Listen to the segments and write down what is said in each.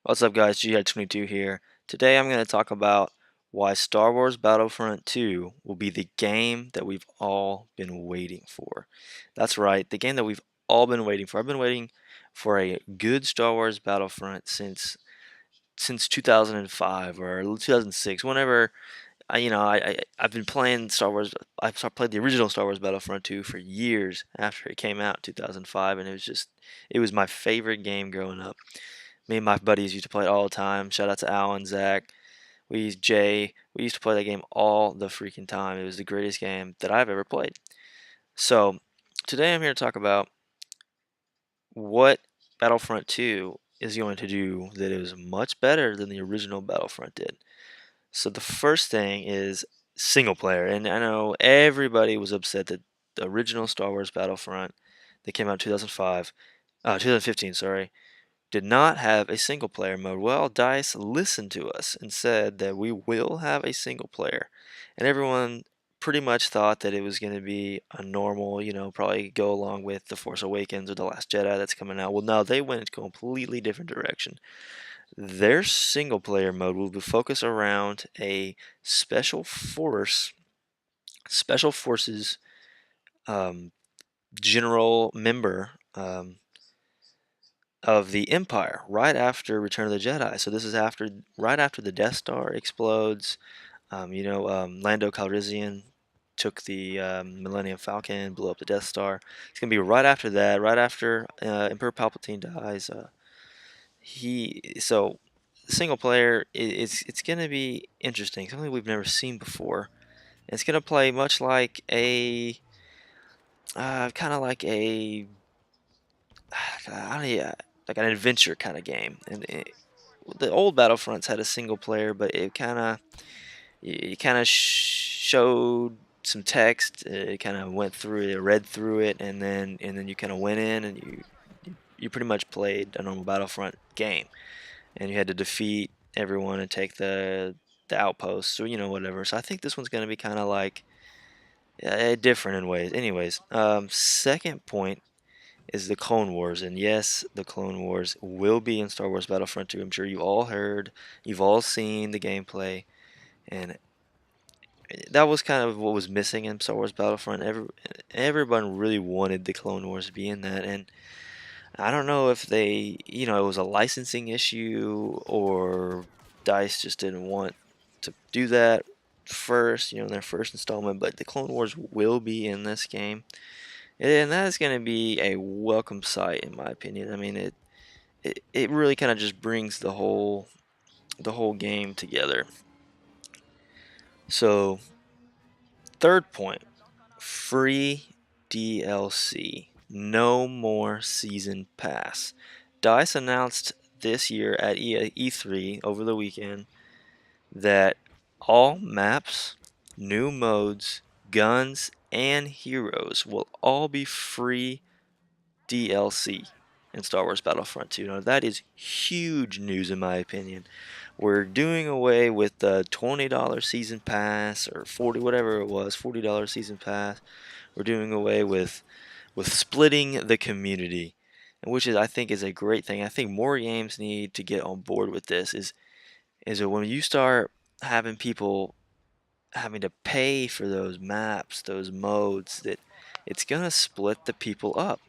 What's up, guys? GI22 here. Today I'm going to talk about why Star Wars Battlefront 2 will be the game that we've all been waiting for. That's right, the game that we've all been waiting for. I've been waiting for a good Star Wars Battlefront since 2005 or 2006. Whenever I've been playing Star Wars. Played the original Star Wars Battlefront 2 for years after it came out in 2005, and it was my favorite game growing up. Me and my buddies used to play it all the time. Shout out to Alan, Zach, Jay. We used to play that game all the freaking time. It was the greatest game that I've ever played. So today I'm here to talk about what Battlefront 2 is going to do that is much better than the original Battlefront did. So the first thing is single player, and I know everybody was upset that the original Star Wars Battlefront that came out in 2015, sorry, did not have a single player mode. Well, DICE listened to us and said that we will have a single player. And everyone pretty much thought that it was going to be a normal, probably go along with The Force Awakens or The Last Jedi that's coming out. Well, no, they went a completely different direction. Their single player mode will be focused around a special forces general member of the Empire right after Return of the Jedi. So this is right after the Death Star explodes. Lando Calrissian took the Millennium Falcon, blew up the Death Star. It's gonna be right after that, right after Emperor Palpatine dies. So single player, it's gonna be interesting, something we've never seen before. It's gonna play much like a kind of like a I don't know, like an adventure kind of game. The old Battlefronts had a single player, but it kind of showed some text. It kind of went through it, read through it, and then you kind of went in and you pretty much played a normal Battlefront game, and you had to defeat everyone and take the outposts or whatever. So I think this one's going to be kind of like different in ways. Anyways, second point is the Clone Wars. And yes, the Clone Wars will be in Star Wars Battlefront 2. I'm sure you all heard, you've all seen the gameplay, and that was kind of what was missing in Star Wars Battlefront. Everyone really wanted the Clone Wars to be in that, and I don't know if it was a licensing issue or DICE just didn't want to do that first, in their first installment, but the Clone Wars will be in this game. And that is going to be a welcome sight, in my opinion. I mean, it really kind of just brings the whole game together. So, third point, free DLC. No more season pass. DICE announced this year at E3 over the weekend that all maps, new modes, guns, and heroes will all be free DLC in Star Wars Battlefront 2. Now, that is huge news in my opinion. We're doing away with the $20 season pass or 40 whatever it was, $40 season pass. We're doing away with splitting the community, which I think is a great thing. I think more games need to get on board with this is that when you start having people having to pay for those maps, those modes, that it's going to split the people up.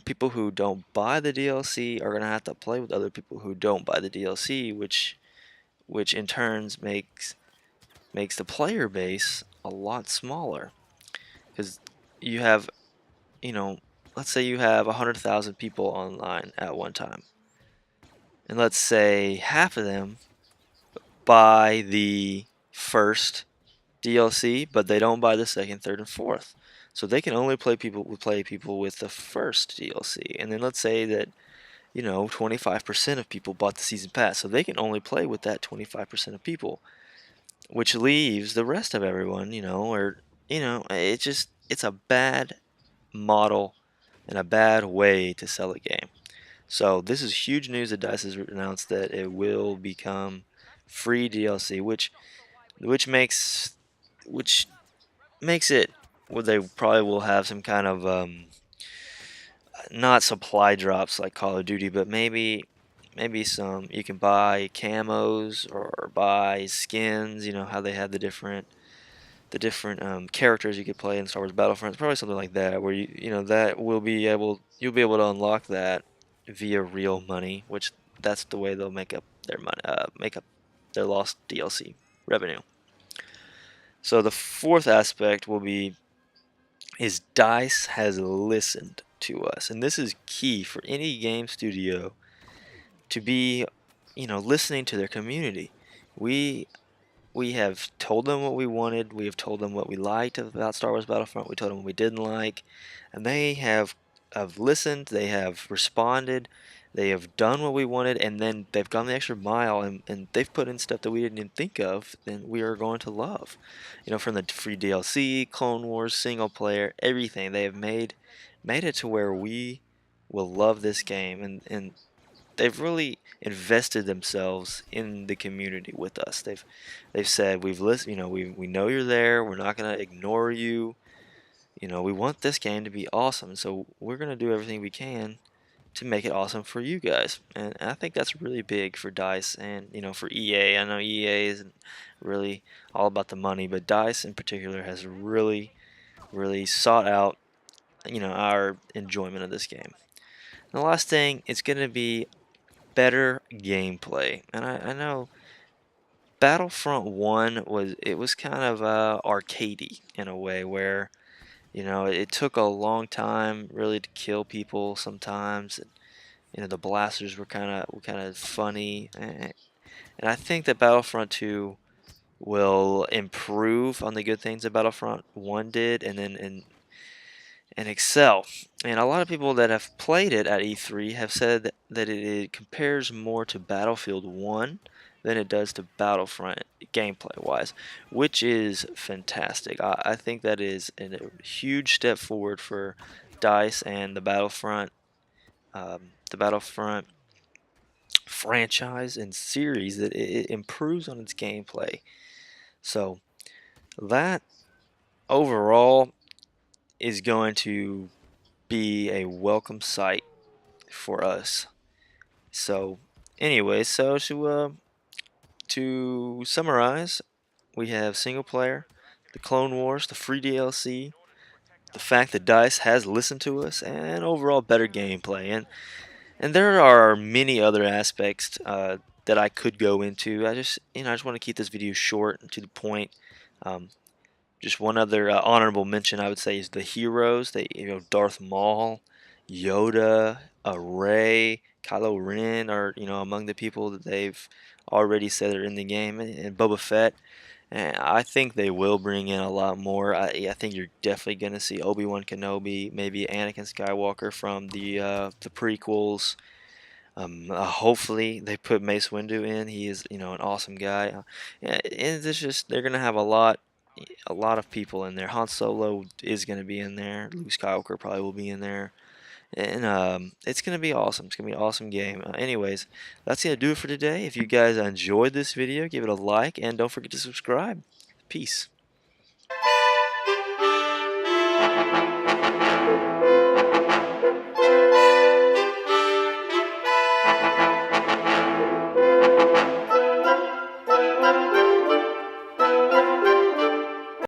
People who don't buy the DLC are gonna have to play with other people who don't buy the DLC, which in turns makes the player base a lot smaller. Because you have, you know, let's say you have 100,000 people online at one time, and let's say half of them buy the first DLC, but they don't buy the second, third, and fourth. So they can only play people with the first DLC, and then let's say that 25% of people bought the season pass, so they can only play with that 25% of people, which leaves the rest of everyone, it's a bad model and a bad way to sell a game. So this is huge news that DICE has announced that it will become free DLC, which makes which makes it well, they probably will have some kind of not supply drops like Call of Duty, but maybe some, you can buy camos or buy skins. You know how they have the different characters you could play in Star Wars Battlefront. It's probably something like that, where you know that will be able you'll be able to unlock that via real money, which that's the way they'll make up their money, make up their lost DLC revenue. So the fourth aspect will be is DICE has listened to us, and this is key for any game studio to be, you know, listening to their community. We we have told them what we wanted. We have told them what we liked about Star Wars Battlefront. We told them what we didn't like, and they have listened. They have responded. They have done what we wanted, and then they've gone the extra mile, and they've put in stuff that we didn't even think of, and we are going to love. You know, from the free DLC, Clone Wars, single player, everything. They have made it to where we will love this game, and they've really invested themselves in the community with us. They've said we've listened, you know, we know you're there. We're not gonna ignore you. You know, we want this game to be awesome, so we're gonna do everything we can to make it awesome for you guys. And I think that's really big for Dice and, you know, for EA. I know EA isn't really all about the money, but Dice in particular has really sought out, you know, our enjoyment of this game. And the last thing, it's gonna be better gameplay. And I know Battlefront 1 was kind of arcadey in a way where, you know, it took a long time really to kill people sometimes. And, you know, the blasters were kind of funny. And I think that Battlefront 2 will improve on the good things that Battlefront 1 did, and excel. And a lot of people that have played it at E3 have said that it compares more to Battlefield 1 than it does to Battlefront gameplay wise, which is fantastic. I think that is a huge step forward for DICE and the Battlefront franchise and series, that it improves on its gameplay. So that overall is going to be a welcome sight for us. So, anyway, so to summarize, we have single player, the Clone Wars, the free DLC, the fact that Dice has listened to us, and overall better gameplay. And there are many other aspects that I could go into. I just want to keep this video short and to the point. Um, Just one other honorable mention I would say is the heroes. Darth Maul, Yoda, Rey, Kylo Ren are, you know, among the people that they've already said are in the game, and Boba Fett. And I think they will bring in a lot more. I think you're definitely gonna see Obi-Wan Kenobi, maybe Anakin Skywalker from the prequels. Hopefully they put Mace Windu in. He is, you know, an awesome guy. And it's just they're gonna have a lot of people in there. Han Solo is gonna be in there. Luke Skywalker probably will be in there, and it's gonna be awesome. It's gonna be an awesome game. Anyways, that's gonna do it for today. If you guys enjoyed this video, give it a like and don't forget to subscribe. Peace.